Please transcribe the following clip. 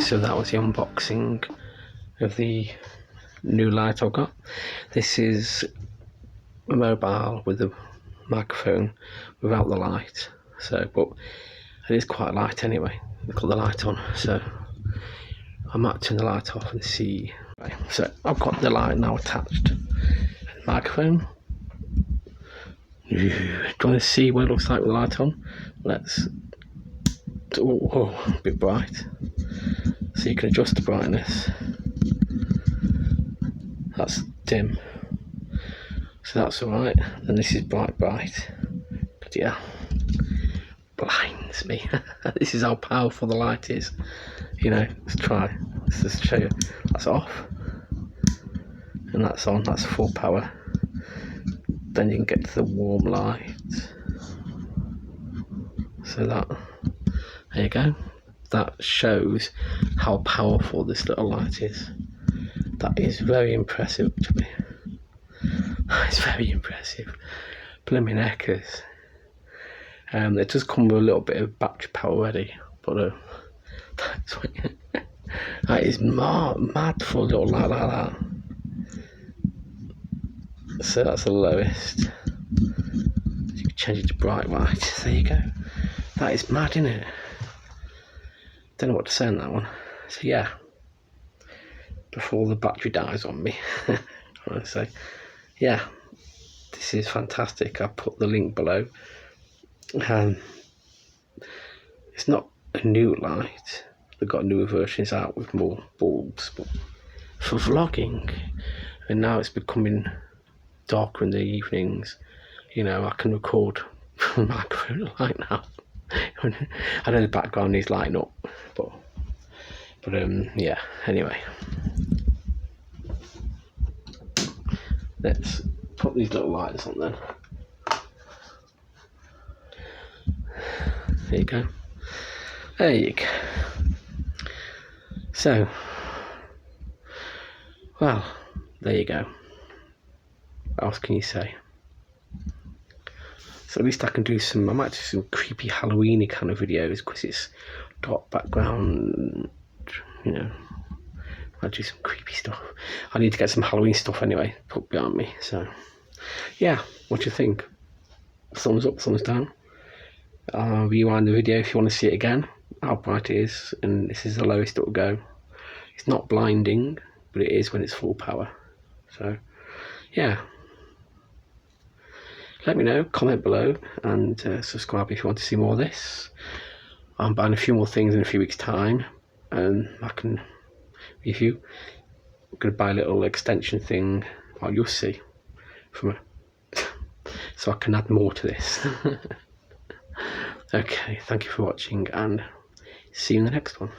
so that was the unboxing of the new light I've got. This is a mobile with a microphone without the light, so but it is quite light anyway. I've got the light on, so I might turn the light off and see. Right, so I've got the light now attached to the microphone. Do you want to see what it looks like with the light on? Let's. Oh, a bit bright. So you can adjust the brightness. That's dim, so that's alright. And this is bright. But yeah, blinds me. This is how powerful the light is. You know, let's try. Let's just show you. That's off, and that's on. That's full power. Then you can get to the warm light. So that, there you go. That shows how powerful this little light is. That is very impressive to me. It's very impressive. Blimmin' heckers. It does come with a little bit of battery power already, but that's what, that is mad for a little light like that. So that's the lowest. You can change it to bright white. There you go. That is mad, isn't it? Don't know what to say on that one. So yeah, before the battery dies on me, I want to say, yeah, this is fantastic. I'll put the link below. It's not a new light. They've got newer versions out with more bulbs, but for vlogging, and now it's becoming darker in the evenings, you know, I can record from the microphone light now. I know the background is lighting up, but yeah, anyway, let's put these little lights on then. There you go. There you go. So, well, there you go. What else can you say? So at least I can do some, I might do some creepy Halloweeny kind of videos because it's dark background, you know. I'll do some creepy stuff. I need to get some Halloween stuff anyway, put behind me. So yeah, what do you think? Thumbs up, thumbs down. Rewind the video if you want to see it again, how bright it is, and this is the lowest it will go. It's not blinding, but it is when it's full power. So yeah, let me know, comment below, and subscribe if you want to see more of this. I'm buying a few more things in a few weeks time, and I can review. I'm going to buy a little extension thing, well, you'll see, from so I can add more to this. Okay, thank you for watching, and see you in the next one.